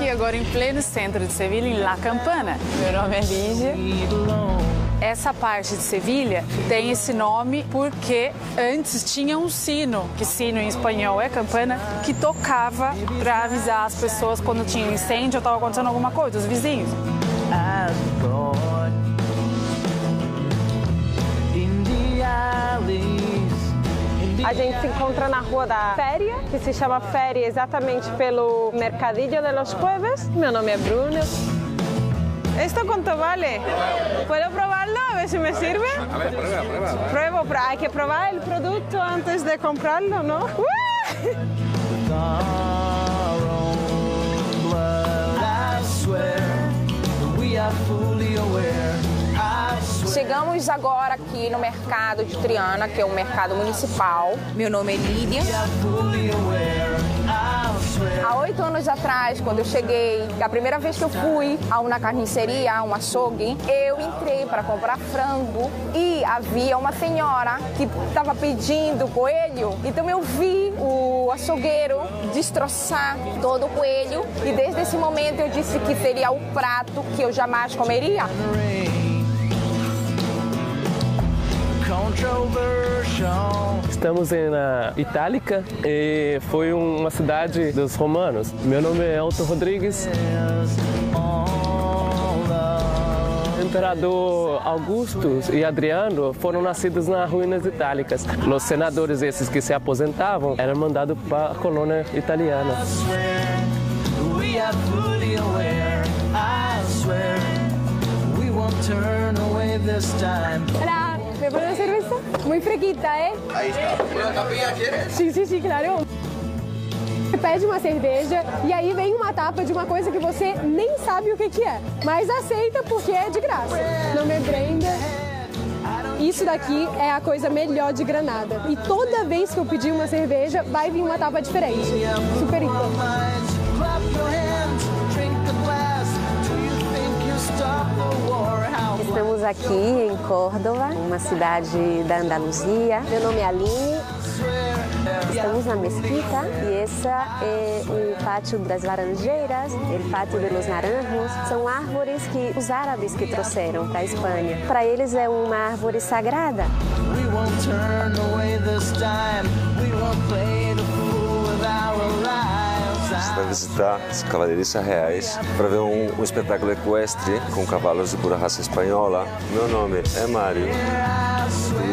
aqui agora em pleno centro de Sevilha, em La Campana. Meu nome é Lígia. Essa parte de Sevilha tem esse nome porque antes tinha um sino, que sino em espanhol é campana, que tocava para avisar as pessoas quando tinha um incêndio ou estava acontecendo alguma coisa, os vizinhos. A gente se encontra na rua da Féria, que se chama Féria exatamente pelo Mercadillo de los Jueves. Meu nome é Bruna. ¿Esto cuánto vale? ¿Puedo probarlo? A ver si me sirve. A ver, prueba. Pruebo, pero hay que probar el producto antes de comprarlo, ¿no? Chegamos agora aqui no mercado de Triana, que é um mercado municipal. Meu nome é Lídia. Há 8 anos atrás, quando eu cheguei, a primeira vez que eu fui a uma carniceria, a um açougue, eu entrei para comprar frango e havia uma senhora que estava pedindo coelho. Então eu vi o açougueiro destroçar todo o coelho e desde esse momento eu disse que seria o prato que eu jamais comeria. Estamos na Itálica e foi uma cidade dos romanos. Meu nome é Elton Rodrigues. O imperador Augusto e Adriano foram nascidos nas ruínas itálicas. Os senadores esses que se aposentavam eram mandados para a colônia italiana. Hola, ¿me pones una cerveza? Muy fresquita, ¿eh? Ahí está. ¿Una tapilla quieres? Sí, claro. Você pede uma cerveja e aí vem uma tapa de uma coisa que você nem sabe o que é, mas aceita porque é de graça. Não me prenda. Isso daqui é a coisa melhor de Granada. E toda vez que eu pedir uma cerveja, vai vir uma tapa diferente. Super importante. Estamos aqui em Córdoba, uma cidade da Andaluzia. Meu nome é Aline. Estamos na mesquita e esse é o pátio das laranjeiras, o pátio dos naranjos. São árvores que os árabes que trouxeram para a Espanha. Para eles é uma árvore sagrada. Você vai visitar as cavalariças reais para ver um espetáculo equestre com cavalos de pura raça espanhola. Meu nome é Mário.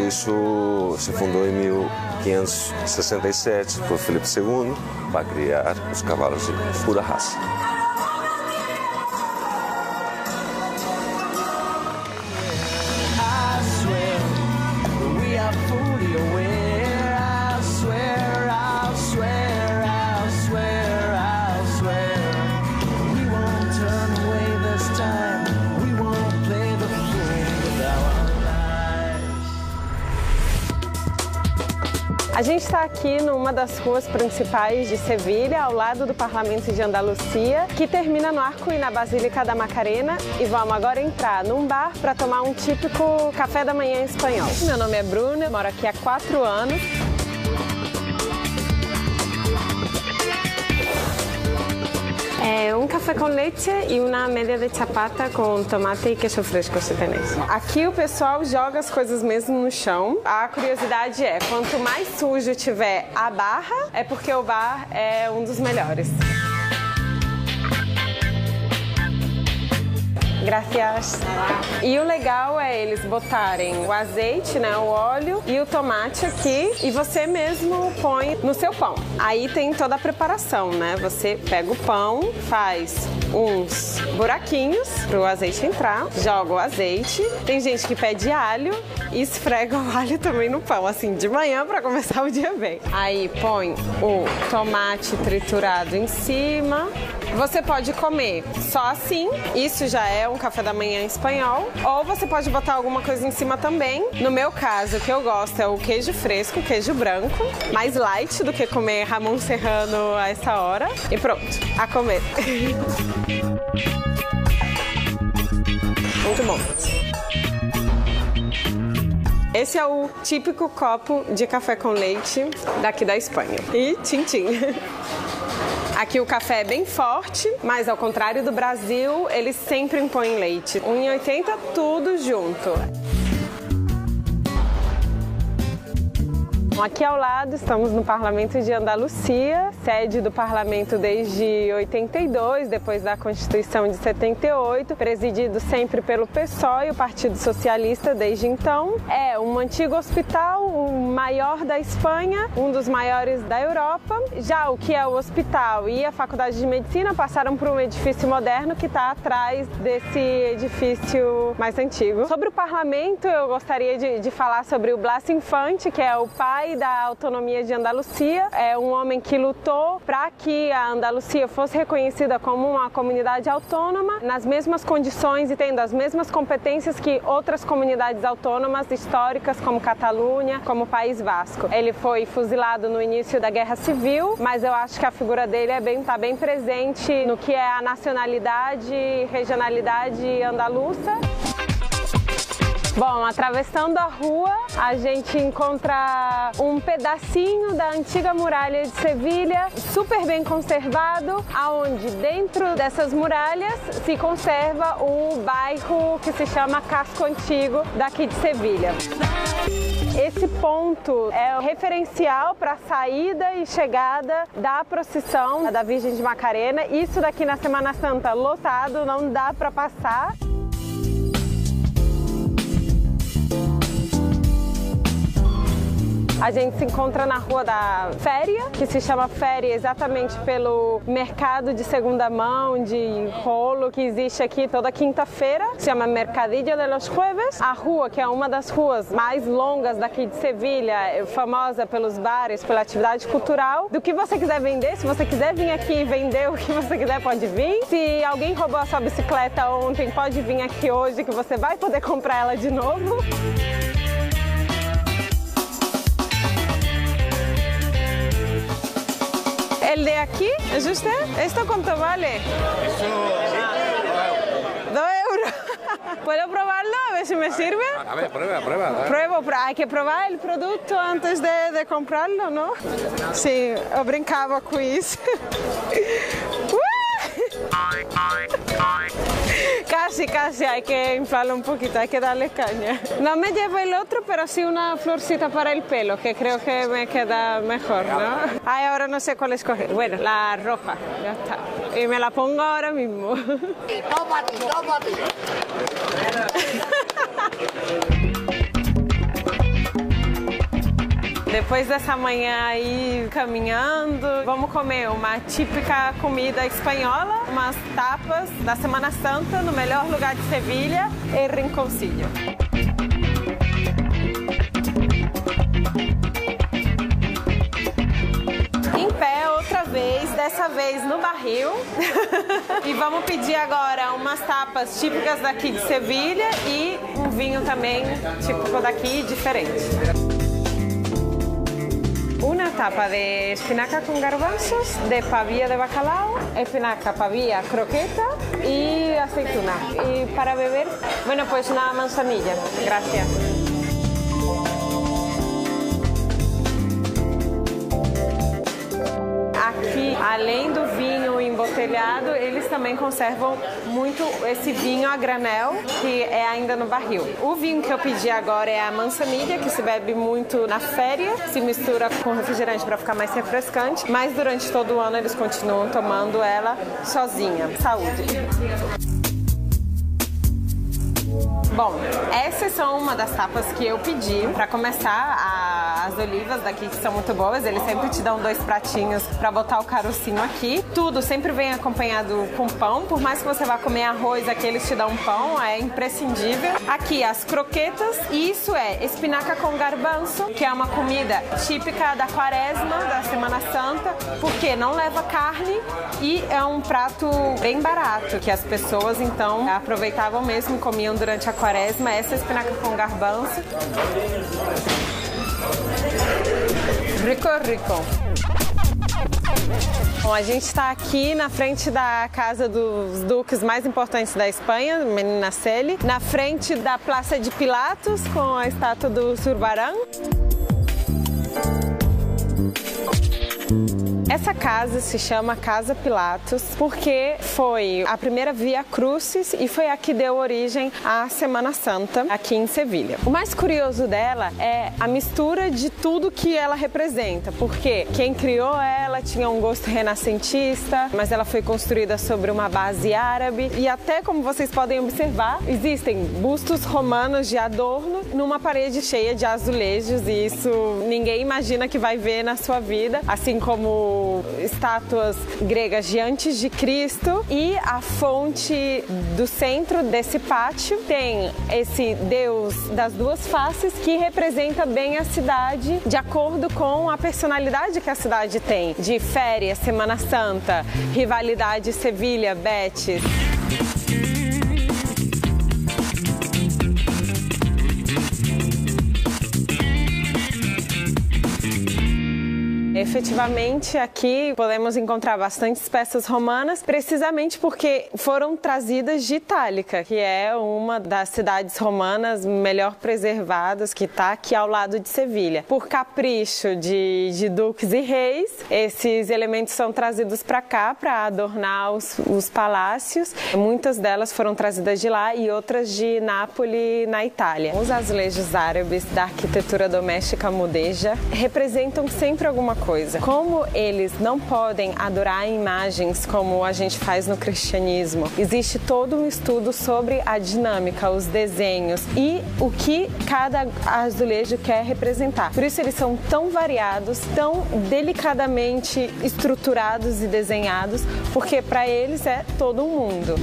Isso se fundou em 1567 por Filipe II para criar os cavalos de pura raça. A gente está aqui numa das ruas principais de Sevilha, ao lado do Parlamento de Andalucia, que termina no Arco e na Basílica da Macarena. E vamos agora entrar num bar para tomar um típico café da manhã espanhol. Meu nome é Bruna, moro aqui há 4 anos. Um café com leite e uma média de chapata com tomate e queijo fresco, se tenéis. Aqui o pessoal joga as coisas mesmo no chão. A curiosidade é, quanto mais sujo tiver a barra, é porque o bar é um dos melhores. Gracias. E o legal é eles botarem o azeite, né, o óleo e o tomate aqui e você mesmo põe no seu pão. Aí tem toda a preparação, né? Você pega o pão, faz uns buraquinhos para o azeite entrar, joga o azeite. Tem gente que pede alho e esfrega o alho também no pão, assim, de manhã para começar o dia bem. Aí põe o tomate triturado em cima. Você pode comer só assim, isso já é um café da manhã espanhol, ou você pode botar alguma coisa em cima também. No meu caso, o que eu gosto é o queijo fresco, queijo branco, mais light do que comer Ramon Serrano a essa hora. E pronto, a comer. Muito bom. Esse é o típico copo de café com leite daqui da Espanha. E tchim-tchim. Aqui o café é bem forte, mas ao contrário do Brasil, eles sempre impõem leite. 1,80 tudo junto. Aqui ao lado estamos no Parlamento de Andalucia, sede do Parlamento desde 82, depois da Constituição de 78, presidido sempre pelo PSOE, o Partido Socialista desde então. É um antigo hospital, o maior da Espanha, um dos maiores da Europa. Já o que é o hospital e a Faculdade de Medicina passaram por um edifício moderno que está atrás desse edifício mais antigo. Sobre o Parlamento, eu gostaria de falar sobre o Blas Infante, que é o pai da autonomia de Andalucia. É um homem que lutou para que a Andalucia fosse reconhecida como uma comunidade autônoma, nas mesmas condições e tendo as mesmas competências que outras comunidades autônomas históricas, como Catalunha, como País Vasco. Ele foi fuzilado no início da Guerra Civil, mas eu acho que a figura dele está bem presente no que é a nacionalidade e regionalidade andaluça. Bom, atravessando a rua, a gente encontra um pedacinho da antiga muralha de Sevilha, super bem conservado, aonde dentro dessas muralhas se conserva o bairro que se chama Casco Antigo daqui de Sevilha. Esse ponto é o referencial para a saída e chegada da procissão da Virgem de Macarena. Isso daqui na Semana Santa lotado, não dá para passar. A gente se encontra na Rua da Féria, que se chama Féria exatamente pelo mercado de segunda mão, de rolo, que existe aqui toda quinta-feira. Se chama Mercadillo de los Jueves. A rua, que é uma das ruas mais longas daqui de Sevilha, famosa pelos bares, pela atividade cultural. Do que você quiser vender, se você quiser vir aqui e vender o que você quiser, pode vir. Se alguém roubou a sua bicicleta ontem, pode vir aqui hoje que você vai poder comprar ela de novo. El de aquí, ¿es usted? ¿Esto cuánto vale? Eso, 2 euros. ¿Puedo probarlo? A ver si me sirve. a ver, prueba. Pruebo, hay que probar el producto antes de comprarlo, ¿no? Sí, yo brincaba con eso. Casi, hay que inflarlo un poquito, hay que darle caña. No me llevo el otro, pero sí una florcita para el pelo, que creo que me queda mejor, ¿no? Ay, ahora no sé cuál escoger. Bueno, la roja, ya está. Y me la pongo ahora mismo. Tómate. Depois dessa manhã aí caminhando, vamos comer uma típica comida espanhola, umas tapas da Semana Santa no melhor lugar de Sevilha, El Rinconcillo. Em pé outra vez, dessa vez no barril. E vamos pedir agora umas tapas típicas daqui de Sevilha e um vinho também típico daqui, diferente. Una tapa de espinaca con garbanzos, de pavía de bacalao, espinaca, pavía, croqueta y aceituna. Y para beber, bueno, pues una manzanilla. Gracias. Aqui, além do vinho embotelhado, eles também conservam muito esse vinho a granel, que é ainda no barril. O vinho que eu pedi agora é a manzanilla, que se bebe muito na féria, se mistura com refrigerante para ficar mais refrescante, mas durante todo o ano eles continuam tomando ela sozinha. Saúde! Bom, essas são uma das tapas que eu pedi. Para começar, as olivas daqui que são muito boas, eles sempre te dão 2 pratinhos para botar o carocinho aqui. Tudo sempre vem acompanhado com pão, por mais que você vá comer arroz, aqui eles te dão pão, é imprescindível. Aqui as croquetas, e isso é espinaca com garbanço, que é uma comida típica da quaresma, da Semana Santa, porque não leva carne e é um prato bem barato, que as pessoas então aproveitavam mesmo e comiam durante a quaresma. Essa espinaca com garbanço. Rico. Bom, a gente está aqui na frente da casa dos duques mais importantes da Espanha, Medinaceli, na frente da Praça de Pilatos, com a estátua do Zurbarán. Essa casa se chama Casa Pilatos porque foi a primeira Via Crucis e foi a que deu origem à Semana Santa aqui em Sevilha. O mais curioso dela é a mistura de tudo que ela representa, porque quem criou ela tinha um gosto renascentista, mas ela foi construída sobre uma base árabe e até, como vocês podem observar, existem bustos romanos de adorno numa parede cheia de azulejos e isso ninguém imagina que vai ver na sua vida, assim como estátuas gregas de antes de Cristo. E a fonte do centro desse pátio tem esse Deus das duas faces que representa bem a cidade de acordo com a personalidade que a cidade tem, de férias, Semana Santa, rivalidade Sevilha, Betis. Efetivamente, aqui podemos encontrar bastantes peças romanas, precisamente porque foram trazidas de Itálica, que é uma das cidades romanas melhor preservadas, que está aqui ao lado de Sevilha. Por capricho de duques e reis, esses elementos são trazidos para cá para adornar os palácios. Muitas delas foram trazidas de lá e outras de Nápoles, na Itália. Os azulejos árabes da arquitetura doméstica mudéjar representam sempre alguma coisa. Como eles não podem adorar imagens como a gente faz no cristianismo, existe todo um estudo sobre a dinâmica, os desenhos e o que cada azulejo quer representar. Por isso eles são tão variados, tão delicadamente estruturados e desenhados, porque para eles é todo um mundo.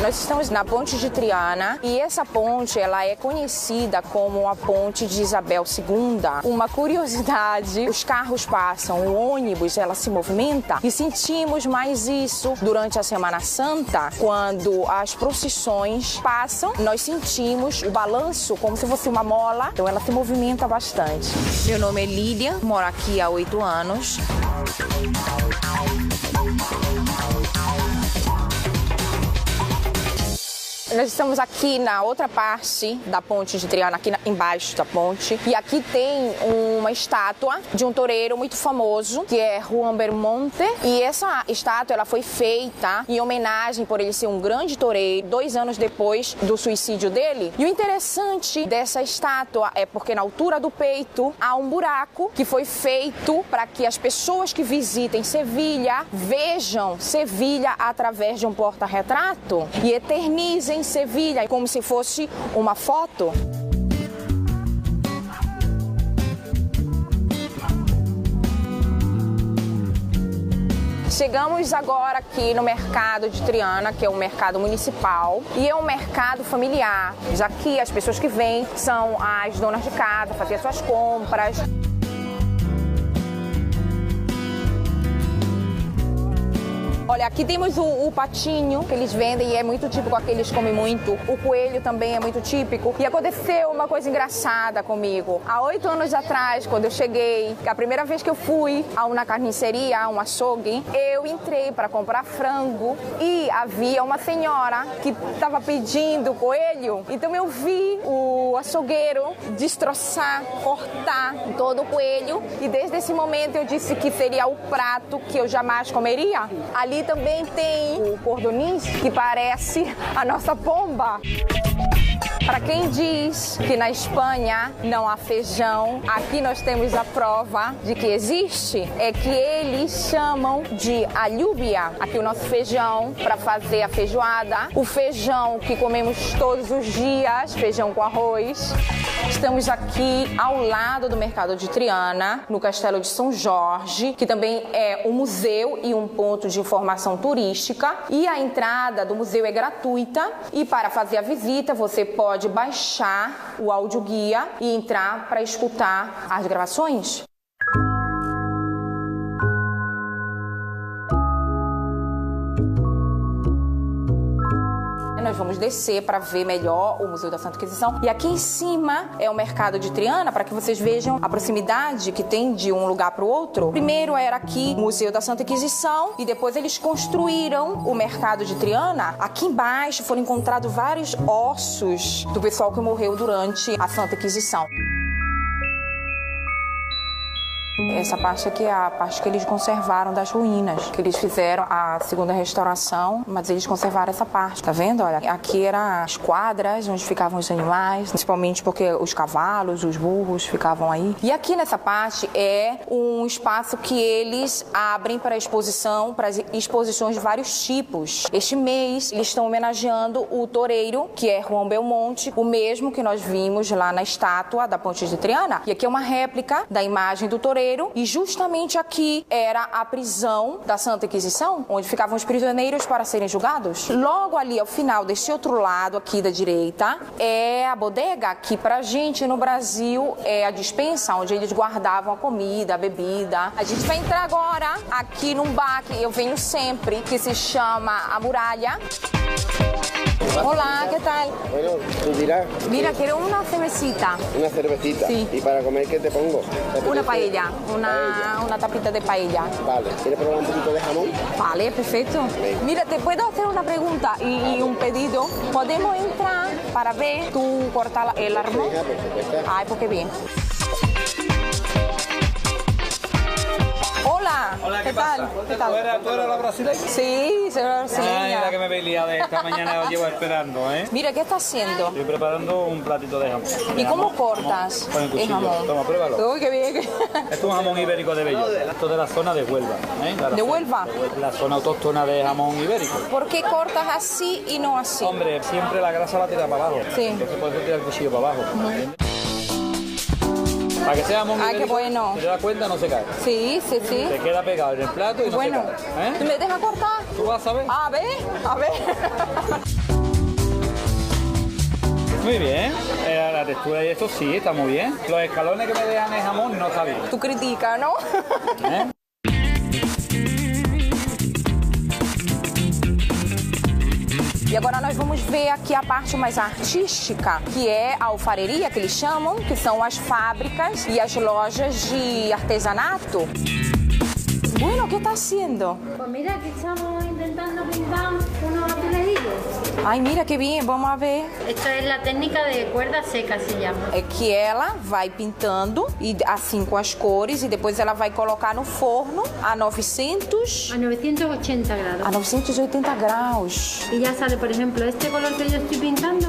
Nós estamos na Ponte de Triana e essa ponte ela é conhecida como a Ponte de Isabel II. Uma curiosidade, os carros passam, o ônibus ela se movimenta e sentimos mais isso durante a Semana Santa, quando as procissões passam, nós sentimos o balanço como se fosse uma mola, então ela se movimenta bastante. Meu nome é Lídia, moro aqui há 8 anos. Nós estamos aqui na outra parte da Ponte de Triana, aqui embaixo da ponte. E aqui tem uma estátua de um toureiro muito famoso, que é Juan Belmonte. E essa estátua ela foi feita em homenagem por ele ser um grande toureiro, 2 anos depois do suicídio dele. E o interessante dessa estátua é porque na altura do peito há um buraco que foi feito para que as pessoas que visitem Sevilha vejam Sevilha através de um porta-retrato e eternizem Sevilha como se fosse uma foto. Chegamos agora aqui no mercado de Triana, que é um mercado municipal e é um mercado familiar, já que as pessoas que vêm são as donas de casa, fazer suas compras. Olha, aqui temos o patinho que eles vendem e é muito típico, aqui eles comem muito. O coelho também é muito típico. E aconteceu uma coisa engraçada comigo. Há 8 anos atrás, quando eu cheguei, a primeira vez que eu fui a uma carniceria, a um açougue, eu entrei para comprar frango e havia uma senhora que estava pedindo coelho. Então eu vi o açougueiro destroçar, cortar todo o coelho e desde esse momento eu disse que seria o prato que eu jamais comeria. Ali também tem o cordoniz, que parece a nossa pomba. Para quem diz que na Espanha não há feijão, aqui nós temos a prova de que existe, é que eles chamam de alúbia, aqui o nosso feijão para fazer a feijoada, o feijão que comemos todos os dias, feijão com arroz. Estamos aqui ao lado do mercado de Triana, no Castelo de São Jorge, que também é um museu e um ponto de informação turística. E a entrada do museu é gratuita e para fazer a visita você pode baixar o audioguia e entrar para escutar as gravações. Nós vamos descer para ver melhor o Museu da Santa Inquisição. E aqui em cima é o Mercado de Triana, para que vocês vejam a proximidade que tem de um lugar para o outro. Primeiro era aqui o Museu da Santa Inquisição e depois eles construíram o Mercado de Triana. Aqui embaixo foram encontrados vários ossos do pessoal que morreu durante a Santa Inquisição. Essa parte aqui é a parte que eles conservaram das ruínas, que eles fizeram a segunda restauração, mas eles conservaram essa parte, tá vendo? Olha, aqui eram as quadras onde ficavam os animais, principalmente porque os cavalos, os burros ficavam aí. E aqui nessa parte é um espaço que eles abrem para exposição, para exposições de vários tipos. Este mês eles estão homenageando o toureiro, que é João Belmonte, o mesmo que nós vimos lá na estátua da Ponte de Triana. E aqui é uma réplica da imagem do toureiro. E justamente aqui era a prisão da Santa Inquisição, onde ficavam os prisioneiros para serem julgados. Logo ali ao final deste outro lado aqui da direita é a bodega, que pra gente no Brasil é a despensa, onde eles guardavam a comida, a bebida. A gente vai entrar agora aqui num bar que eu venho sempre, que se chama A Muralha. Hola, ¿qué tal? Bueno, tú dirás. Mira, quiero una cervecita. Una cervecita. Sí. ¿Y para comer qué te pongo? Una paella, una tapita de paella. Vale. ¿Quieres probar un poquito de jamón? Vale, perfecto. Mira, te puedo hacer una pregunta y un pedido. ¿Podemos entrar para ver tú cortar el armón? Sí, por supuesto. Ay, pues qué bien. Hola. Hola, ¿qué pasa? tal? ¿Qué tal? ¿Tú eres la brasileña? Sí, soy brasileña. Ay, la que me veía liada esta mañana la llevo esperando, ¿eh? Mira, ¿qué estás haciendo? Estoy preparando un platito de jamón. ¿Y cómo cortas Con el cuchillo. el jamón? Toma, pruébalo. Uy, qué bien. Esto es un jamón ibérico de Bello. Esto es de la zona de Huelva. ¿eh? ¿De Huelva? La zona autóctona de jamón ibérico. ¿Por qué cortas así y no así? Hombre, siempre la grasa la tira para abajo. Sí. Entonces puedes tirar el cuchillo para abajo. Para que sea jamón Ay, ibérico, qué bueno. si te das cuenta, no se cae. Sí, sí, sí. Se queda pegado en el plato y no Bueno, se cae. ¿eh? ¿me dejas cortar? ¿Tú vas a ver? A ver. Muy bien, la textura y esto sí, está muy bien. Los escalones que me dejan el jamón no está bien. Tú criticas, ¿no? ¿Eh? E agora nós vamos ver aqui a parte mais artística, que é a alfareria, que eles chamam, que são as fábricas e as lojas de artesanato. Bueno, ¿qué está haciendo? Pues mira, aquí estamos intentando pintar unos azulejillos. Ai, mira que bien, vamos a ver. Esta es la técnica de cuerda seca, se llama. É que ela vai pintando, e assim com as cores, e depois ela vai colocar no forno a 980 grados. A 980 graus. Y ya sale, por ejemplo, este color que yo estoy pintando,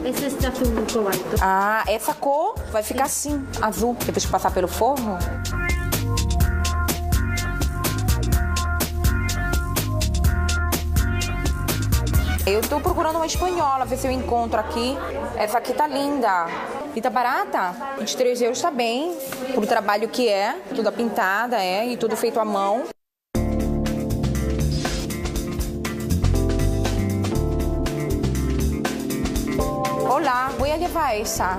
es este azul cobalto. Ah, essa cor vai ficar assim, azul, depois de passar pelo forno. Eu tô procurando uma espanhola, ver se eu encontro aqui. Essa aqui tá linda. E tá barata? 23 euros tá bem, pro trabalho que é. Tudo pintada, e tudo feito à mão. Olá, voy a llevar esa,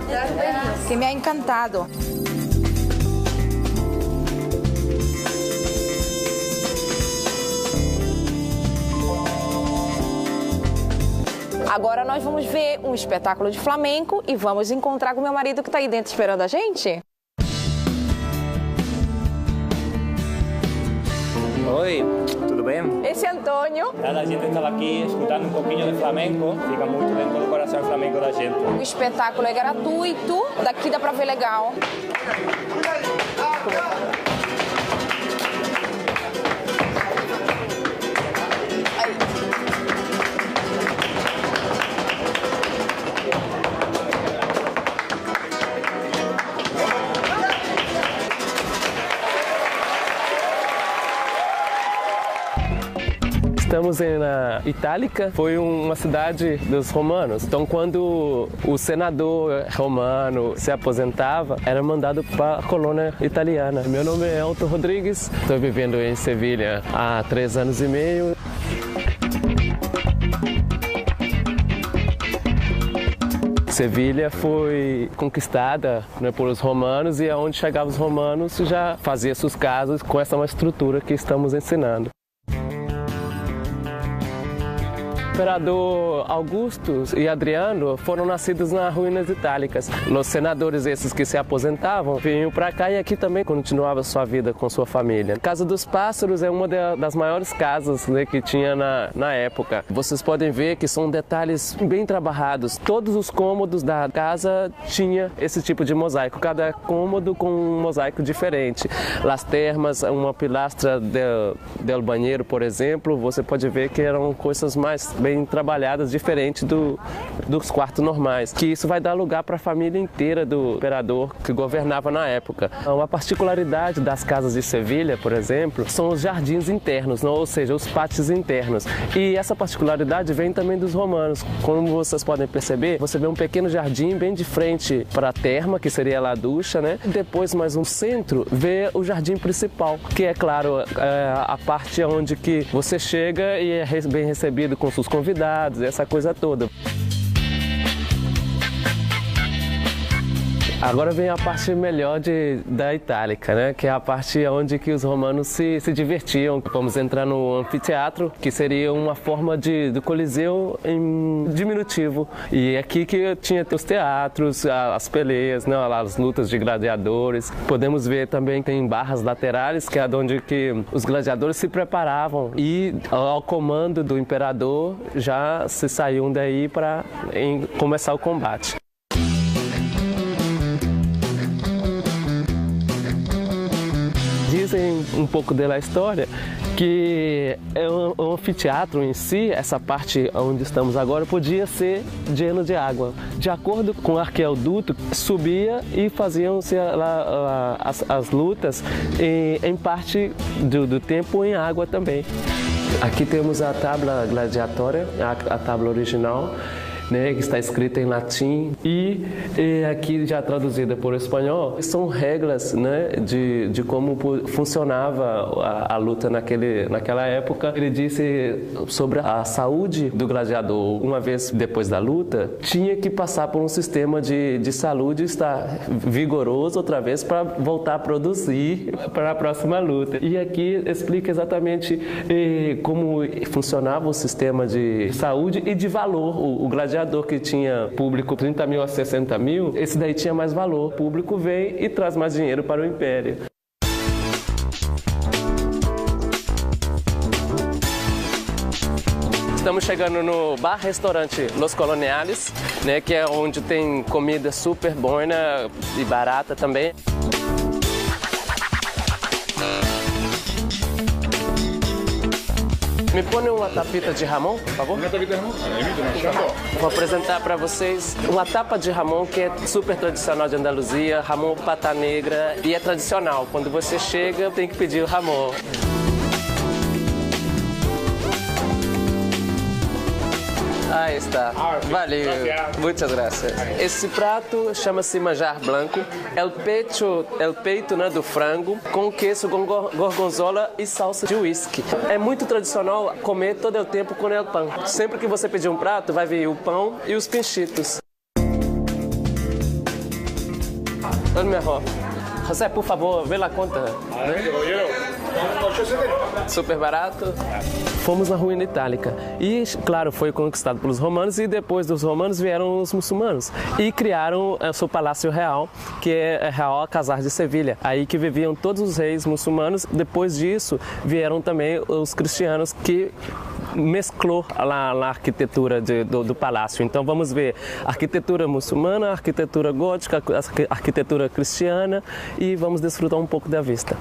que me ha encantado. Agora nós vamos ver um espetáculo de flamenco e vamos encontrar com meu marido que está aí dentro esperando a gente. Oi, tudo bem? Esse é Antônio. A gente estava aqui escutando um pouquinho de flamenco, fica muito dentro do coração flamenco da gente. O espetáculo é gratuito, daqui dá pra ver legal. Estamos na Itálica, foi uma cidade dos romanos. Então, quando o senador romano se aposentava, era mandado para a colônia italiana. Meu nome é Elton Rodrigues, estou vivendo em Sevilha há 3 anos e meio. Sevilha foi conquistada, né, por os romanos, e aonde chegavam os romanos já fazia suas casas com essa uma estrutura que estamos ensinando. imperador Augusto e Adriano foram nascidos nas ruínas itálicas. Os senadores esses que se aposentavam vinham para cá e aqui também continuava sua vida com sua família. A Casa dos Pássaros é uma das maiores casas, né, que tinha na época. Vocês podem ver que são detalhes bem trabalhados. Todos os cômodos da casa tinha esse tipo de mosaico, cada cômodo com um mosaico diferente. Las termas, uma pilastra del banheiro, por exemplo, você pode ver que eram coisas mais bem trabalhadas, diferente dos quartos normais, que isso vai dar lugar para a família inteira do imperador que governava na época. Uma particularidade das casas de Sevilha, por exemplo, são os jardins internos, ou seja, os pátios internos. E essa particularidade vem também dos romanos. Como vocês podem perceber, você vê um pequeno jardim bem de frente para a terma, que seria lá a ducha, né? Depois, mais um centro, vê o jardim principal, que é, claro, a parte onde que você chega e é bem recebido com seus convidados, essa coisa toda. Agora vem a parte melhor da Itálica, né? Que é a parte onde que os romanos se divertiam. Vamos entrar no anfiteatro, que seria uma forma do Coliseu em diminutivo. E aqui que tinha os teatros, as peleias, né? As lutas de gladiadores. Podemos ver também que tem barras laterais, que é onde que os gladiadores se preparavam. E ao comando do imperador já se saíam daí para começar o combate. Dizem um pouco da história que o anfiteatro em si, essa parte onde estamos agora, podia ser lleno de água. De acordo com o arqueoduto, subia e faziam-se as lutas em parte do tempo em água também. Aqui temos a tábua gladiatória, a tábua original, né, que está escrita em latim e aqui já traduzida por espanhol, são regras, né, de como funcionava a luta naquela época. Ele disse sobre a saúde do gladiador. Uma vez depois da luta, tinha que passar por um sistema de saúde, estar vigoroso outra vez para voltar a produzir para a próxima luta. E aqui explica exatamente como funcionava o sistema de saúde e de valor. O gladiador que tinha público 30 mil a 60 mil, esse daí tinha mais valor. O público vem e traz mais dinheiro para o império. Estamos chegando no bar-restaurante Los Coloniales, né, que é onde tem comida super boa e barata também. Me põe uma tapita de jamón, por favor? Uma tapita de jamón? Vou apresentar para vocês uma tapa de jamón que é super tradicional de Andaluzia, jamón pata negra, e é tradicional. Quando você chega, tem que pedir o jamón. Aí está. Valeu. Muitas graças. Esse prato chama-se manjar branco. É o peito, né, do frango com queijo gorgonzola e salsa de whisky. É muito tradicional comer todo o tempo com o pão. Sempre que você pedir um prato, vai vir o pão e os pinchitos. Olha melhor. José, por favor, vê lá a conta. Super barato. Fomos na ruína itálica e, claro, foi conquistado pelos romanos e depois dos romanos vieram os muçulmanos e criaram o seu palácio real, que é Real Alcázar de Sevilha. Aí que viviam todos os reis muçulmanos. Depois disso vieram também os cristianos que mesclou na arquitetura do palácio. Então vamos ver arquitetura muçulmana, arquitetura gótica, arquitetura cristiana e vamos desfrutar um pouco da vista.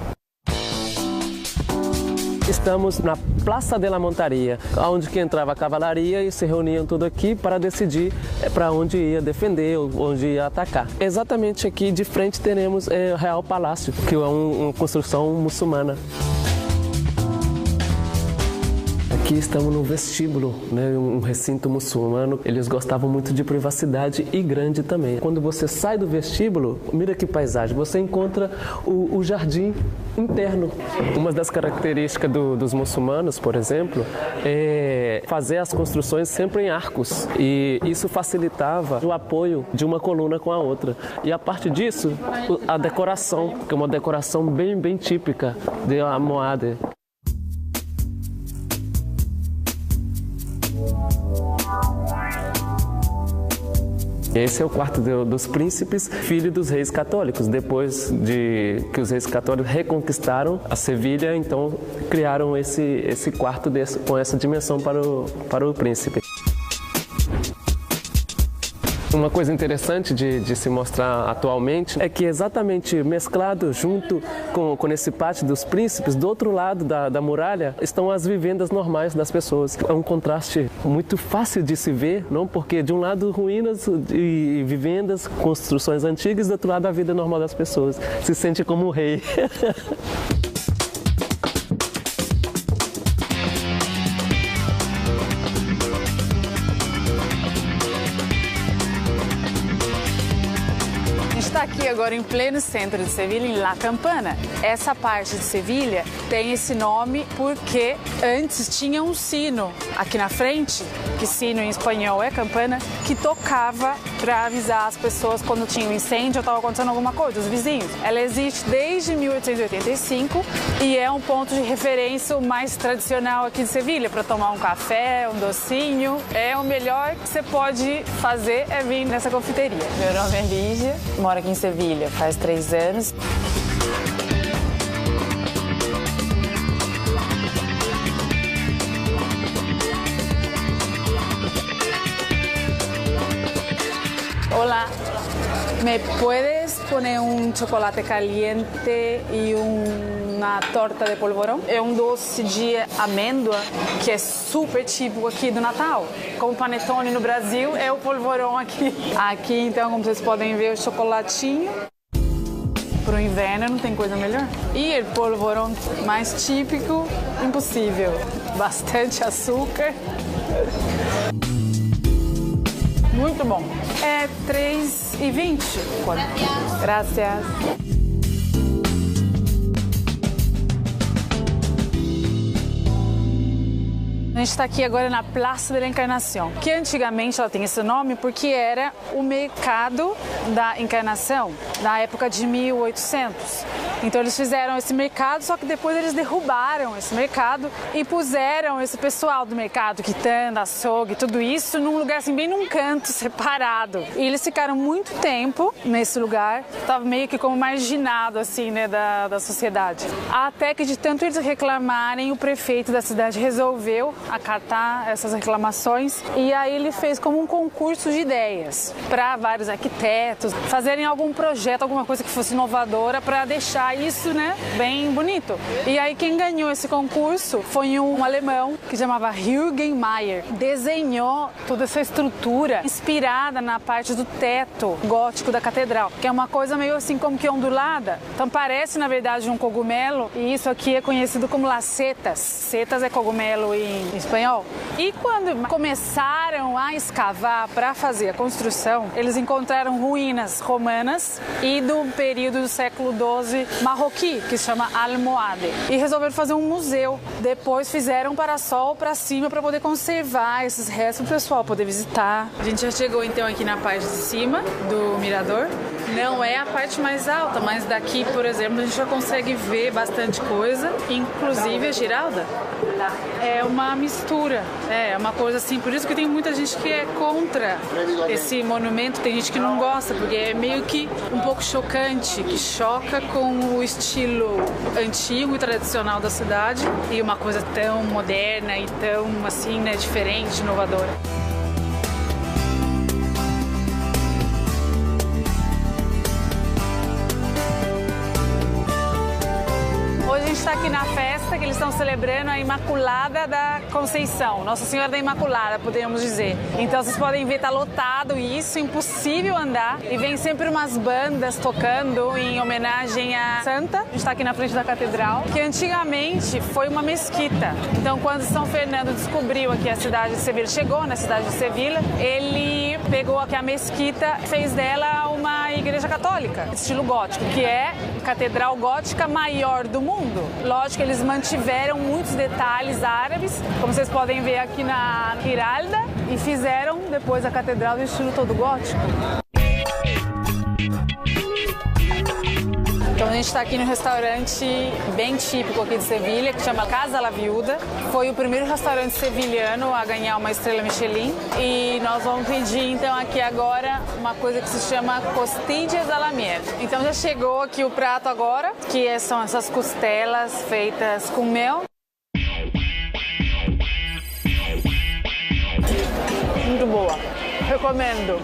Estamos na Praça de la Montaria, onde que entrava a cavalaria e se reuniam tudo aqui para decidir para onde ia defender, onde ia atacar. Exatamente aqui de frente teremos o Real Palácio, que é uma construção muçulmana. Aqui estamos no vestíbulo, né, um recinto muçulmano. Eles gostavam muito de privacidade e grande também. Quando você sai do vestíbulo, mira que paisagem, você encontra o jardim interno. Uma das características dos muçulmanos, por exemplo, é fazer as construções sempre em arcos. E isso facilitava o apoio de uma coluna com a outra. E a parte disso, a decoração, que é uma decoração bem típica de Almohade. Esse é o quarto dos príncipes, filho dos reis católicos. Depois de que os reis católicos reconquistaram a Sevilha, então criaram esse quarto com essa dimensão para o príncipe. Uma coisa interessante de se mostrar atualmente é que exatamente mesclado junto com esse pátio dos príncipes, do outro lado da muralha estão as vivendas normais das pessoas. É um contraste muito fácil de se ver, não? Porque de um lado ruínas e vivendas, construções antigas, do outro lado a vida normal das pessoas. Se sente como um rei. Está aqui agora em pleno centro de Sevilha, em La Campana. Essa parte de Sevilha tem esse nome porque antes tinha um sino aqui na frente, que sino em espanhol é campana, que tocava para avisar as pessoas quando tinha um incêndio ou estava acontecendo alguma coisa, os vizinhos. Ela existe desde 1885 e é um ponto de referência mais tradicional aqui de Sevilha, para tomar um café, um docinho. É o melhor que você pode fazer é vir nessa confeiteria. Meu nome é Lígia, moro aqui em Sevilha faz 3 anos. Hola, ¿me puedes poner un chocolate caliente y uma torta de polvorão? É um doce de amêndoa que é super típico aqui do Natal. Como panetone no Brasil, é o polvorão aqui. Aqui, então, como vocês podem ver, o chocolatinho. Para o inverno não tem coisa melhor. E o polvorão mais típico, impossível. Bastante açúcar. Muito bom. É 3,20. Gracias. A gente está aqui agora na Praça da Encarnação, que antigamente ela tem esse nome porque era o mercado da Encarnação, na época de 1800. Então eles fizeram esse mercado, só que depois eles derrubaram esse mercado e puseram esse pessoal do mercado, quitanda, açougue, tudo isso, num lugar assim, bem num canto separado. E eles ficaram muito tempo nesse lugar, estava meio que como marginado assim, né, da sociedade. Até que de tanto eles reclamarem, o prefeito da cidade resolveu acatar essas reclamações e aí ele fez como um concurso de ideias para vários arquitetos fazerem algum projeto, alguma coisa que fosse inovadora para deixar isso, né, bem bonito. E aí quem ganhou esse concurso foi um alemão que chamava Jürgen Mayer. Desenhou toda essa estrutura inspirada na parte do teto gótico da catedral, que é uma coisa meio assim como que ondulada. Então parece na verdade um cogumelo e isso aqui é conhecido como las setas. Setas é cogumelo em espanhol. E quando começaram a escavar para fazer a construção, eles encontraram ruínas romanas e do período do século XII marroquí, que se chama Almohade. E resolveram fazer um museu. Depois fizeram um parasol para cima para poder conservar esses restos para o pessoal poder visitar. A gente já chegou então aqui na parte de cima do mirador. Não é a parte mais alta, mas daqui, por exemplo, a gente já consegue ver bastante coisa, inclusive a Giralda. É uma mistura, é uma coisa assim, por isso que tem muita gente que é contra esse monumento, tem gente que não gosta, porque é meio que um pouco chocante, que choca com o estilo antigo e tradicional da cidade e uma coisa tão moderna e tão assim, né, diferente, inovadora. Hoje a gente está aqui na festa que eles estão celebrando a Imaculada da Conceição, Nossa Senhora da Imaculada, podemos dizer. Então vocês podem ver, tá lotado isso, impossível andar. E vem sempre umas bandas tocando em homenagem à Santa. A gente está aqui na frente da catedral, que antigamente foi uma mesquita. Então quando São Fernando descobriu aqui a cidade de Sevilha, chegou na cidade de Sevilha, ele pegou aqui a mesquita, fez dela uma igreja católica, estilo gótico, que é a catedral gótica maior do mundo. Lógico que eles mantiveram muitos detalhes árabes, como vocês podem ver aqui na Giralda, e fizeram depois a catedral do estilo todo gótico. Então a gente está aqui no restaurante bem típico aqui de Sevilha, que chama Casa La Viuda. Foi o primeiro restaurante sevilhano a ganhar uma estrela Michelin. E nós vamos pedir, então, aqui agora uma coisa que se chama costillas à la miel. Então já chegou aqui o prato agora, que são essas costelas feitas com mel. Muito boa. Recomendo.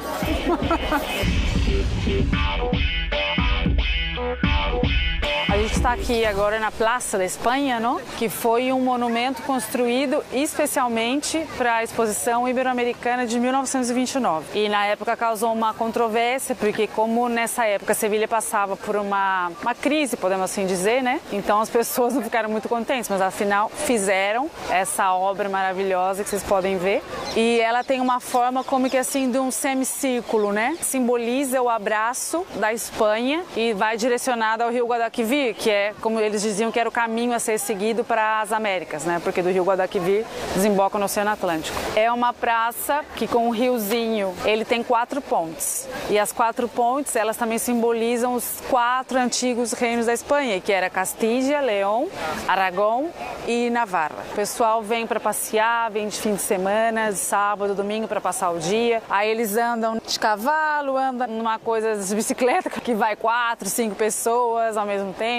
A gente está aqui agora na Praça da Espanha, não? Que foi um monumento construído especialmente para a Exposição Ibero-Americana de 1929. E na época causou uma controvérsia, porque como nessa época Sevilha passava por uma crise, podemos assim dizer, né? Então as pessoas não ficaram muito contentes, mas afinal fizeram essa obra maravilhosa que vocês podem ver. E ela tem uma forma como que assim de um semicírculo, né? Simboliza o abraço da Espanha e vai direcionado ao Rio Guadalquivir, que é, como eles diziam, que era o caminho a ser seguido para as Américas, né? Porque do Rio Guadalquivir desemboca no Oceano Atlântico. É uma praça que com um riozinho, ele tem 4 pontes. E as 4 pontes, elas também simbolizam os 4 antigos reinos da Espanha, que era Castilla, León, Aragão e Navarra. O pessoal vem para passear, vem de fim de semana, de sábado, domingo para passar o dia. Aí eles andam de cavalo, andam numa coisa de bicicleta que vai 4, 5 pessoas ao mesmo tempo.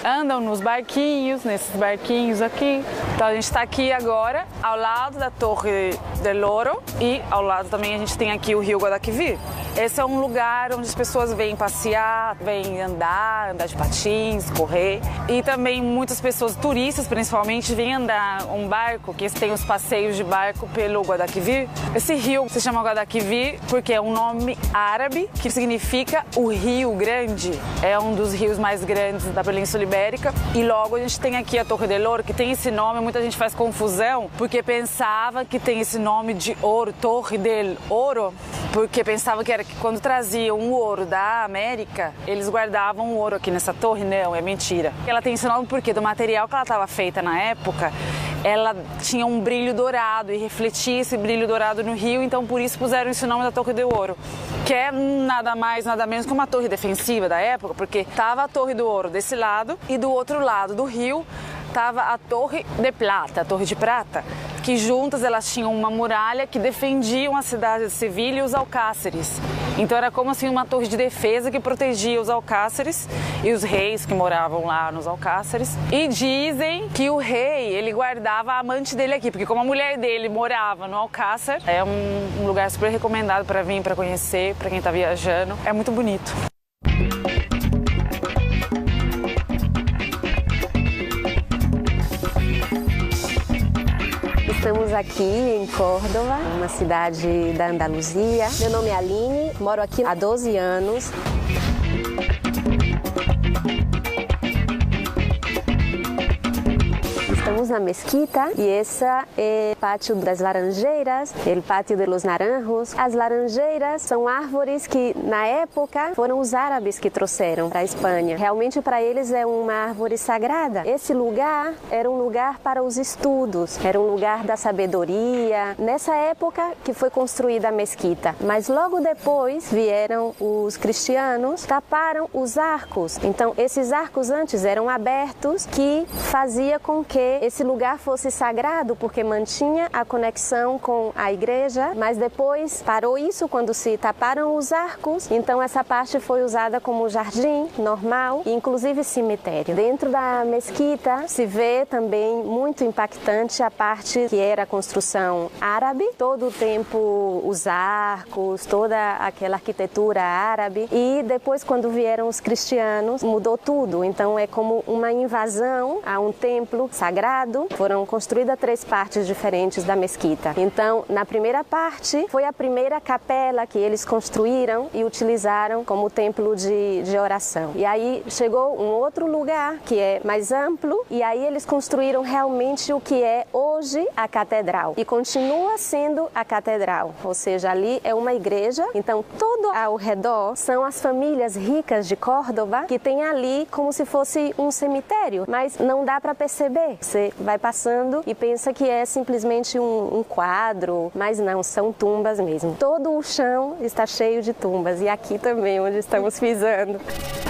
Andam nos barquinhos, nesses barquinhos aqui. Então a gente está aqui agora ao lado da Torre del Oro e ao lado também a gente tem aqui o Rio Guadalquivir. Esse é um lugar onde as pessoas vêm passear, vêm andar de patins, correr. E também muitas pessoas, turistas principalmente, vêm andar um barco, que tem os passeios de barco pelo Guadalquivir. Esse rio se chama Guadalquivir porque é um nome árabe que significa o Rio Grande. É um dos rios mais grandes da Península Ibérica. E logo a gente tem aqui a Torre del Oro, que tem esse nome, muita gente faz confusão, porque pensava que tem esse nome de ouro, Torre del Oro, porque pensava que era que quando traziam o ouro da América, eles guardavam o ouro aqui nessa torre. Não, é mentira. Ela tem esse nome porque do material que ela estava feita na época, ela tinha um brilho dourado e refletia esse brilho dourado no rio, então por isso puseram esse nome da Torre do Ouro, que é nada mais, nada menos que uma torre defensiva da época, porque estava a Torre do Ouro desse lado e do outro lado do rio estava a Torre de Plata, a Torre de Prata, que juntas elas tinham uma muralha que defendiam a cidade de Sevilha e os alcáceres. Então era como assim uma torre de defesa que protegia os alcáceres e os reis que moravam lá nos alcáceres. E dizem que o rei, ele guardava a amante dele aqui, porque como a mulher dele morava no Alcácer, é um lugar super recomendado para vir, para conhecer, para quem está viajando. É muito bonito. Estamos aqui em Córdoba, uma cidade da Andaluzia. Meu nome é Aline, moro aqui há 12 anos. Estamos na mesquita e essa é o pátio das laranjeiras, o pátio de los naranjos. As laranjeiras são árvores que na época foram os árabes que trouxeram para a Espanha. Realmente para eles é uma árvore sagrada. Esse lugar era um lugar para os estudos, era um lugar da sabedoria. Nessa época que foi construída a mesquita, mas logo depois vieram os cristianos, taparam os arcos. Então esses arcos antes eram abertos, que fazia com que esse lugar fosse sagrado, porque mantinha a conexão com a igreja, mas depois parou isso quando se taparam os arcos, então essa parte foi usada como jardim normal, inclusive cemitério. Dentro da mesquita se vê também muito impactante a parte que era a construção árabe, todo o tempo os arcos, toda aquela arquitetura árabe, e depois quando vieram os cristianos mudou tudo, então é como uma invasão a um templo sagrado. Foram construídas 3 partes diferentes da mesquita. Então, na primeira parte, foi a primeira capela que eles construíram e utilizaram como templo de oração. E aí chegou um outro lugar que é mais amplo, e aí eles construíram realmente o que é hoje a catedral. E continua sendo a catedral, ou seja, ali é uma igreja. Então, todo ao redor são as famílias ricas de Córdoba, que tem ali como se fosse um cemitério, mas não dá para perceber. Você vai passando e pensa que é simplesmente um quadro, mas não, são tumbas mesmo. Todo o chão está cheio de tumbas e aqui também, onde estamos pisando.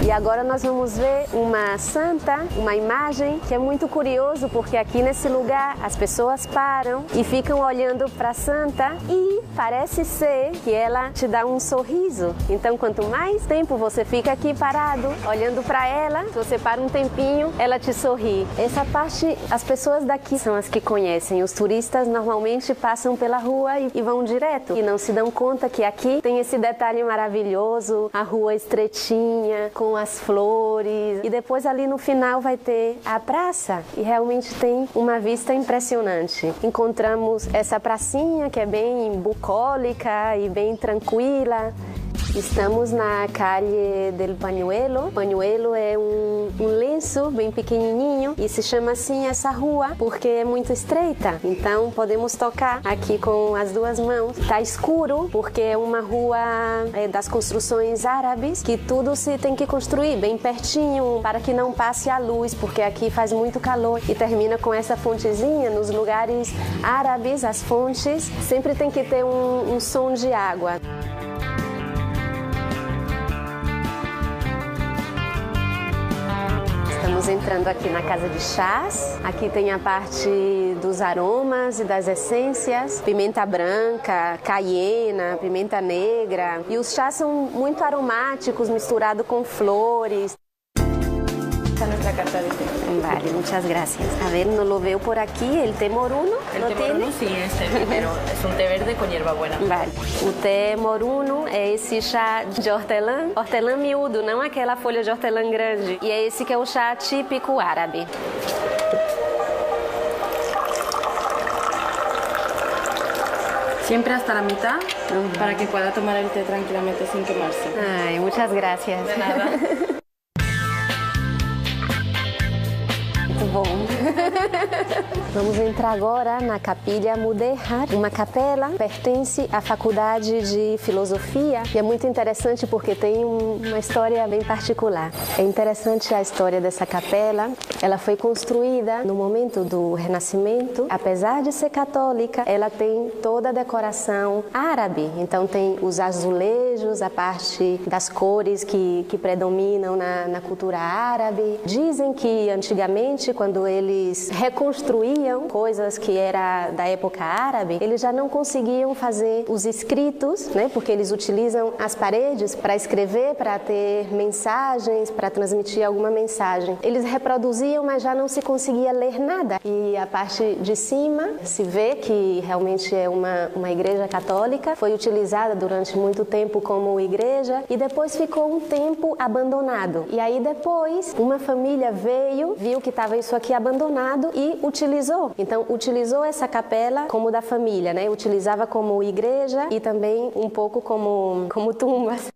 E agora nós vamos ver uma santa, uma imagem que é muito curioso, porque aqui nesse lugar as pessoas param e ficam olhando para a santa e parece ser que ela te dá um sorriso. Então, quanto mais tempo você fica aqui parado, olhando para ela, se você para um tempinho, ela te sorri. Essa parte, as pessoas daqui são as que conhecem. Os turistas normalmente passam pela rua e vão direto e não se dão conta que aqui tem esse detalhe maravilhoso, a rua estreitinha, com as flores, e depois ali no final vai ter a praça e realmente tem uma vista impressionante. Encontramos essa pracinha que é bem bucólica e bem tranquila. Estamos na Calle del Pañuelo. Pañuelo é um lenço bem pequenininho e se chama assim essa rua porque é muito estreita. Então podemos tocar aqui com as duas mãos. Tá escuro porque é uma rua das construções árabes que tudo se tem que construir bem pertinho para que não passe a luz, porque aqui faz muito calor e termina com essa fontezinha. Nos lugares árabes, as fontes sempre tem que ter um som de água. Estamos entrando aqui na casa de chás. Aqui tem a parte dos aromas e das essências. Pimenta branca, caiena, pimenta negra. E os chás são muito aromáticos, misturado com flores. Esta es nuestra carta de té. Vale, muchas gracias. A ver, no lo veo por aquí, el té moruno. El té moruno sí, es té, pero es un té verde con hierbabuena. Vale. O té moruno é esse chá de hortelã miúdo, não aquela folha de hortelã grande. E é esse que é o chá típico árabe. Siempre hasta la mitad, para que pueda tomar el té tranquilamente sin quemarse. Ay, muchas gracias. De nada. Muito bom. Vamos entrar agora na Capilla Mudéjar. Uma capela pertence à Faculdade de Filosofia e é muito interessante porque tem uma história bem particular. É interessante a história dessa capela. Ela foi construída no momento do Renascimento. Apesar de ser católica, ela tem toda a decoração árabe. Então tem os azulejos, a parte das cores que predominam na cultura árabe. Dizem que antigamente, quando eles reconstruíam coisas que era da época árabe, eles já não conseguiam fazer os escritos, né? Porque eles utilizam as paredes para escrever, para ter mensagens, para transmitir alguma mensagem. Eles reproduziam, mas já não se conseguia ler nada. E a parte de cima se vê que realmente é uma igreja católica, foi utilizada durante muito tempo como igreja e depois ficou um tempo abandonado. E aí depois uma família veio, viu que estava isso aqui abandonado e utilizou. Então, utilizou essa capela como da família, né? Utilizava como igreja e também um pouco como tumbas.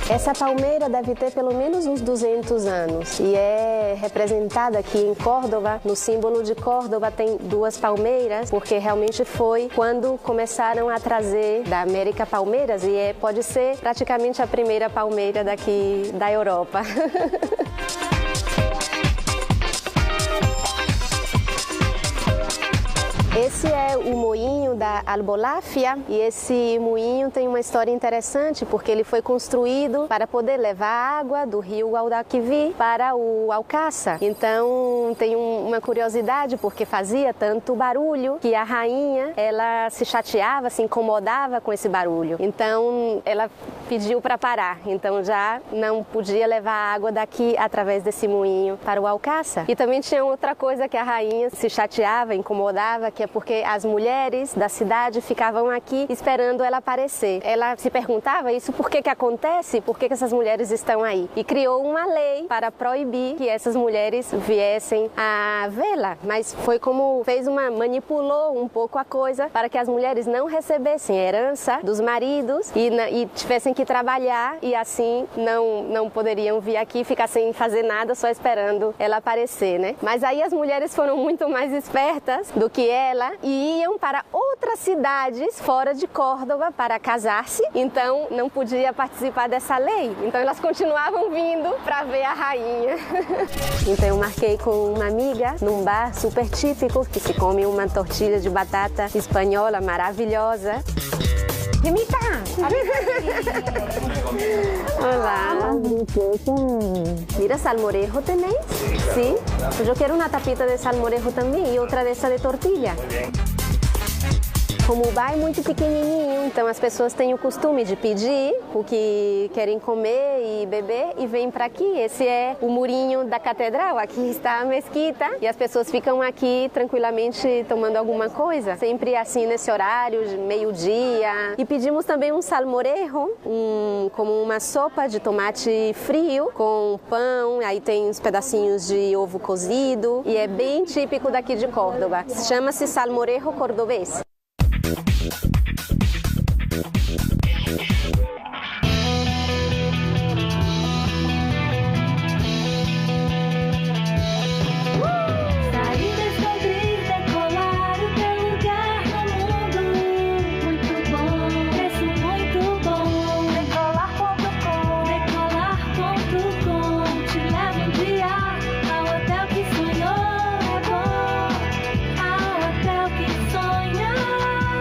Essa palmeira deve ter pelo menos uns 200 anos e é representada aqui em Córdoba. No símbolo de Córdoba tem duas palmeiras, porque realmente foi quando começaram a trazer da América palmeiras e pode ser praticamente a primeira palmeira daqui da Europa. Esse é o moinho da Alboláfia e esse moinho tem uma história interessante porque ele foi construído para poder levar água do rio Guadalquivir para o Alcácer. Então tem uma curiosidade porque fazia tanto barulho que a rainha ela se chateava, se incomodava com esse barulho. Então ela pediu para parar. Então já não podia levar água daqui através desse moinho para o Alcácer. E também tinha outra coisa que a rainha se chateava, incomodava, que é porque as mulheres da cidade ficavam aqui esperando ela aparecer. Ela se perguntava isso, por que acontece? Por que essas mulheres estão aí? E criou uma lei para proibir que essas mulheres viessem a vê-la. Mas foi como manipulou um pouco a coisa para que as mulheres não recebessem herança dos maridos e tivessem que trabalhar e assim não poderiam vir aqui, ficar sem fazer nada, só esperando ela aparecer, né? Mas aí as mulheres foram muito mais espertas do que ela e iam para outras cidades fora de Córdoba para casar-se, então não podia participar dessa lei. Então elas continuavam vindo para ver a rainha. Então eu marquei com uma amiga num bar super típico que se come uma tortilha de batata espanhola maravilhosa. Gemita! Olá! Mira, salmorejo tenéis? Sim? Pues eu quero uma tapita de salmorejo também e outra dessa de tortilha. Como o bar é muito pequenininho, então as pessoas têm o costume de pedir o que querem comer e beber e vêm para aqui. Esse é o murinho da catedral, aqui está a mesquita e as pessoas ficam aqui tranquilamente tomando alguma coisa, sempre assim nesse horário de meio-dia. E pedimos também um salmorejo, como uma sopa de tomate frio com pão, aí tem uns pedacinhos de ovo cozido e é bem típico daqui de Córdoba. Chama-se salmorejo cordobês.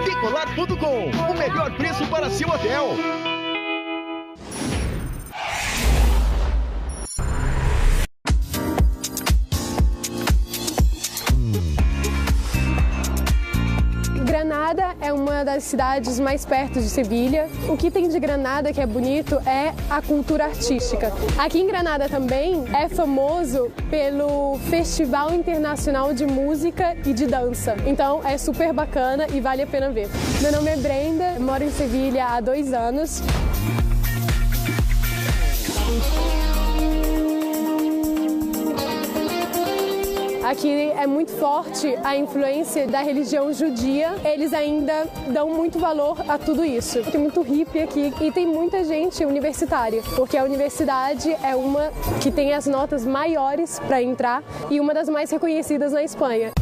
Decolar.com, o melhor preço para seu hotel. Granada é uma das cidades mais perto de Sevilha. O que tem de Granada que é bonito é a cultura artística. Aqui em Granada também é famoso pelo Festival Internacional de Música e de Dança. Então é super bacana e vale a pena ver. Meu nome é Brenda, moro em Sevilha há 2 anos. Aqui é muito forte a influência da religião judia. Eles ainda dão muito valor a tudo isso. Tem muito hippie aqui e tem muita gente universitária, porque a universidade é uma que tem as notas maiores para entrar e uma das mais reconhecidas na Espanha.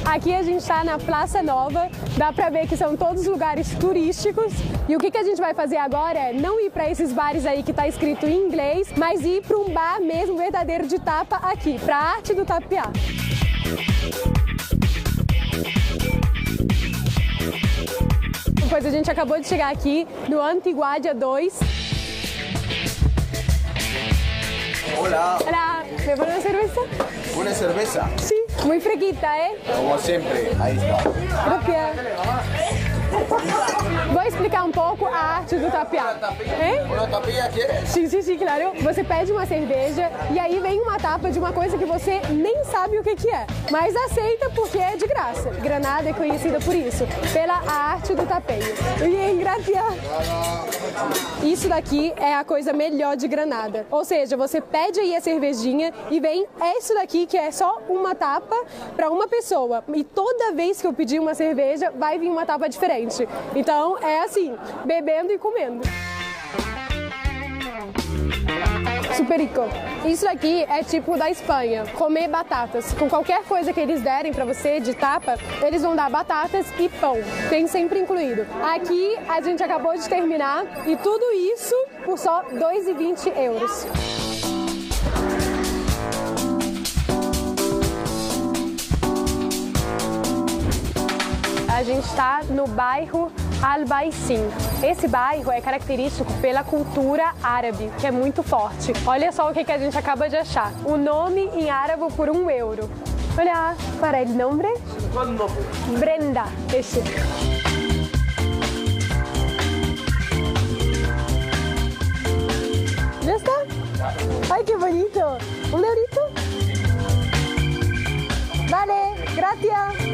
Aqui a gente está na Praça Nova, dá pra ver que são todos lugares turísticos e o que a gente vai fazer agora é não ir para esses bares aí que tá escrito em inglês, mas ir para um bar mesmo verdadeiro de tapa aqui, pra Arte do Tapiar. Pois a gente acabou de chegar aqui no Antiguadia 2. Hola. Hola, ¿me pones una cerveza? ¿Una cerveza? Sí, muy fresquita, ¿eh? Como siempre, ahí está. Gracias. Vou explicar um pouco a arte do tapiar. Uma tapinha, quer? Sim, claro. Você pede uma cerveja e aí vem uma tapa de uma coisa que você nem sabe o que é, mas aceita porque é de graça. Granada é conhecida por isso, pela arte do tapeio. Bien, gracias. Isso daqui é a coisa melhor de Granada. Ou seja, você pede aí a cervejinha e vem isso daqui que é só uma tapa para uma pessoa. E toda vez que eu pedir uma cerveja, vai vir uma tapa diferente. Então é assim, bebendo e comendo. Super rico. Isso aqui é tipo da Espanha, comer batatas. Com qualquer coisa que eles derem pra você de tapa, eles vão dar batatas e pão. Tem sempre incluído. Aqui a gente acabou de terminar e tudo isso por só 2,20 €. A gente está no bairro Albaicín. Esse bairro é característico pela cultura árabe, que é muito forte. Olha só o que a gente acaba de achar. O nome em árabe por €1. Olha, para el nombre? Brenda. Esse. Já está? Ai, que bonito. €1? Vale, gracias.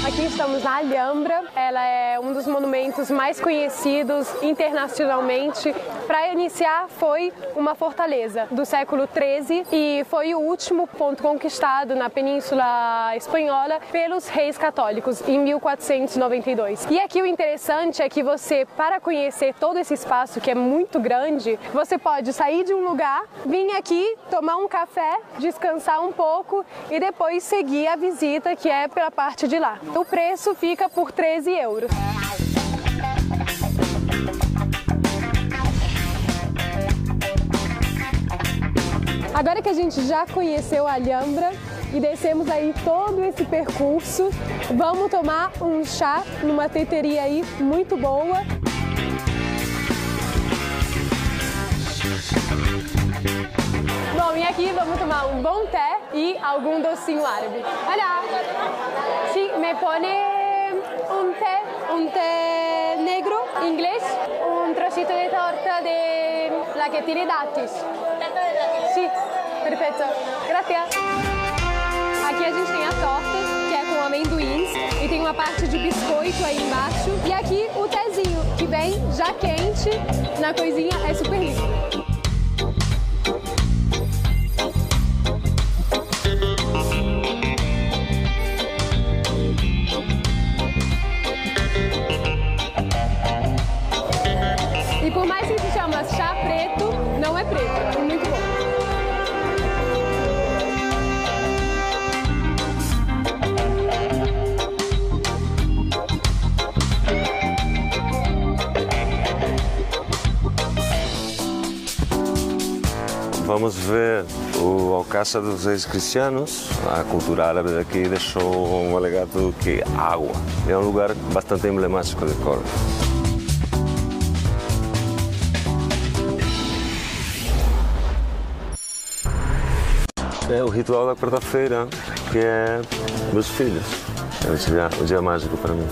Aqui estamos na Alhambra, ela é um dos monumentos mais conhecidos internacionalmente. Para iniciar, foi uma fortaleza do século XIII e foi o último ponto conquistado na Península Espanhola pelos reis católicos em 1492. E aqui o interessante é que você, para conhecer todo esse espaço que é muito grande, você pode sair de um lugar, vir aqui, tomar um café, descansar um pouco e depois seguir a visita, que é pela parte de lá. O preço fica por 13 euros. Agora que a gente já conheceu a Alhambra e descemos aí todo esse percurso, vamos tomar um chá numa teteria aí muito boa. Bom, e aqui vamos tomar um bom té e algum docinho árabe. Olha, sí, me pone un té negro inglês, un trocito de torta de la que tiene dátiles. Sí, perfeito. Gracias. Aqui a gente tem a torta, que é com amendoins, e tem uma parte de biscoito aí embaixo. E aqui o tezinho, que vem já quente na coisinha, é super lindo. E por mais que se chama chá preto, não é preto, é muito bom. Vamos ver o Alcázar dos Reis Cristianos. A cultura árabe daqui deixou um legado que é água. É um lugar bastante emblemático de Córdoba. É o ritual da quarta-feira, que é meus filhos. É o dia mágico para mim.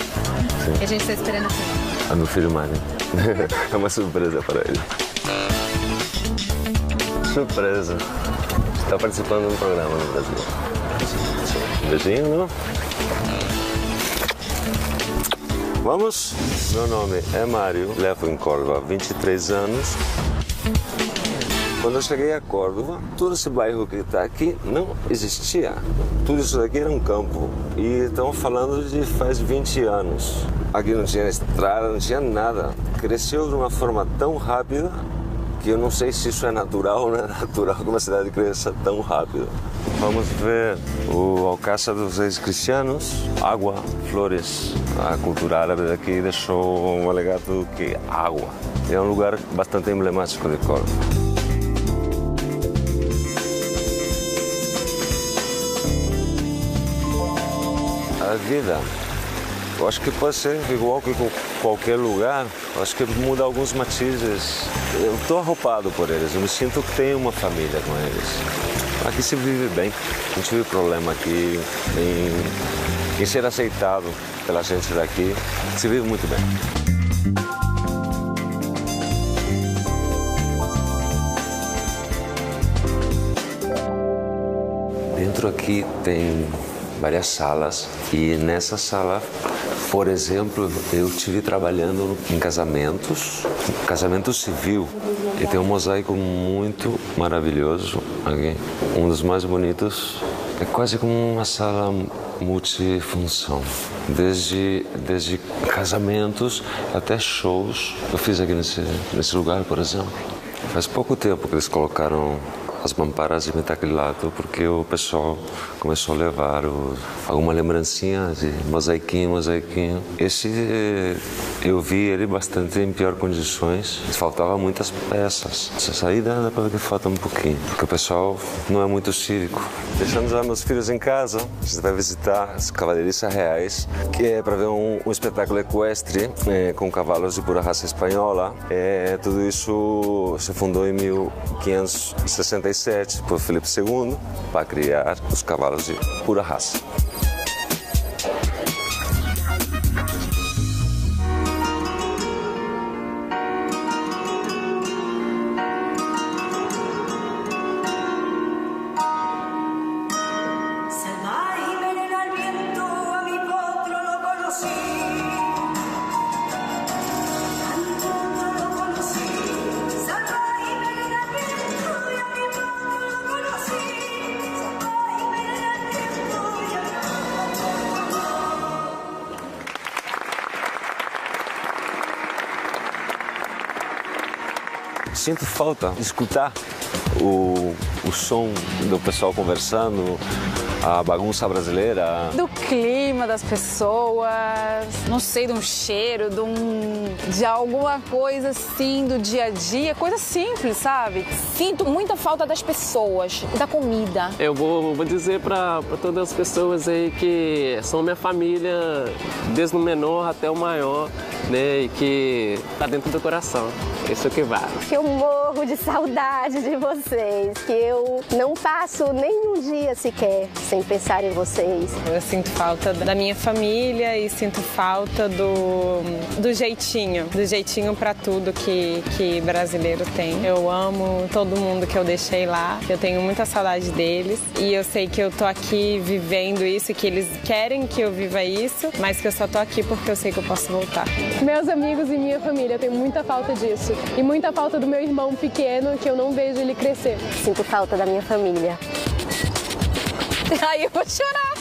Sim. E a gente está esperando aqui. A meu filho Mário. É uma surpresa para ele. Surpresa. Está participando de um programa no Brasil. Um beijinho, não? Vamos? Meu nome é Mário, levo em Córdoba há 23 anos. Quando eu cheguei a Córdoba, todo esse bairro que está aqui não existia. Tudo isso daqui era um campo. E estamos falando de faz 20 anos. Aqui não tinha estrada, não tinha nada. Cresceu de uma forma tão rápida que eu não sei se isso é natural ou não é natural que uma cidade cresça tão rápido. Vamos ver o Alcázar dos Reis Cristianos. Água, flores. A cultura árabe daqui deixou um legado que é água. É um lugar bastante emblemático de Córdoba. A vida, eu acho que pode ser igual que qualquer lugar. Eu acho que muda alguns matizes. Eu estou arropado por eles, eu me sinto que tenho uma família com eles. Aqui se vive bem, não tive problema aqui em ser aceitado pela gente daqui. Se vive muito bem. Dentro aqui tem várias salas e nessa sala, por exemplo, eu estive trabalhando em casamento civil, e tem um mosaico muito maravilhoso aqui, um dos mais bonitos. É quase como uma sala multifunção, desde casamentos até shows. Eu fiz aqui nesse lugar, por exemplo. Faz pouco tempo que eles colocaram as mamparas de metacrilato, porque o pessoal começou a levar alguma lembrancinha de mosaiquinho. Esse eu vi ele bastante em pior condições, faltava muitas peças. Essa saída dá para ver que falta um pouquinho, porque o pessoal não é muito cívico. Deixando já meus filhos em casa, a gente vai visitar as Cavalariças Reais, que é para ver um espetáculo equestre com cavalos de pura raça espanhola. Tudo isso se fundou em 1567 por Filipe II para criar os cavalos de pura raça. Sinto falta de escutar o som do pessoal conversando, a bagunça brasileira. Do clima das pessoas, não sei, de um cheiro, de alguma coisa assim do dia a dia, coisa simples, sabe? Sinto muita falta das pessoas, da comida. Eu vou dizer para todas as pessoas aí que são minha família, desde o menor até o maior, né, e que tá dentro do coração. Isso que vale. Que eu morro de saudade de vocês, que eu não passo nem um dia sequer sem pensar em vocês. Eu sinto falta da minha família e sinto falta do jeitinho para tudo que brasileiro tem. Eu amo todo mundo que eu deixei lá, eu tenho muita saudade deles e eu sei que eu tô aqui vivendo isso, que eles querem que eu viva isso, mas que eu só tô aqui porque eu sei que eu posso voltar. Meus amigos e minha família, eu tenho muita falta disso. E muita falta do meu irmão pequeno, que eu não vejo ele crescer. Sinto falta da minha família. Aí eu vou chorar.